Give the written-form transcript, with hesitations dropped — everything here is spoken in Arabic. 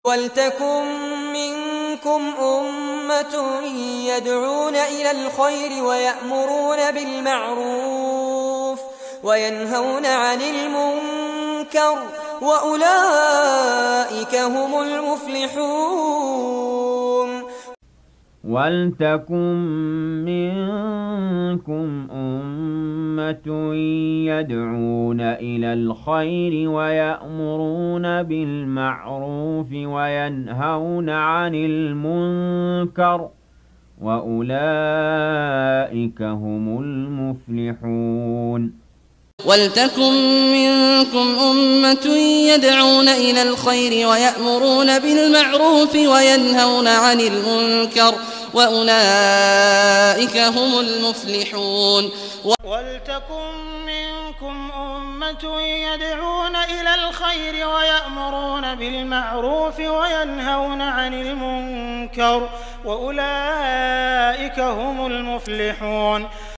وَلْتَكُن مِّنكُمْ أُمَّةٌ يَدْعُونَ إِلَى الْخَيْرِ وَيَأْمُرُونَ بِالْمَعْرُوفِ وَيَنْهَوْنَ عَنِ الْمُنكَرِ وَأُولَئِكَ هُمُ الْمُفْلِحُونَ وَلْتَكُن مِّنكُمْ أُمَّةٌ يَدْعُونَ إِلَى الْخَيْرِ وَيَأْمُرُونَ بِالْمَعْرُوفِ وَيَنْهَوْنَ عَنِ الْمُنكَرِ وَأُولَئِكَ هُمُ الْمُفْلِحُونَ وَلْتَكُن مِّنكُمْ أُمَّةٌ يَدْعُونَ إِلَى الْخَيْرِ وَيَأْمُرُونَ بِالْمَعْرُوفِ وَيَنْهَوْنَ عَنِ الْمُنكَرِ وَأُولَئِكَ هُمُ الْمُفْلِحُونَ وَلْتَكُن مِّنكُمْ أُمَّةٌ يَدْعُونَ إِلَى الْخَيْرِ وَيَأْمُرُونَ بِالْمَعْرُوفِ وَيَنْهَوْنَ عَنِ الْمُنكَرِ وَأُولَئِكَ هُمُ الْمُفْلِحُونَ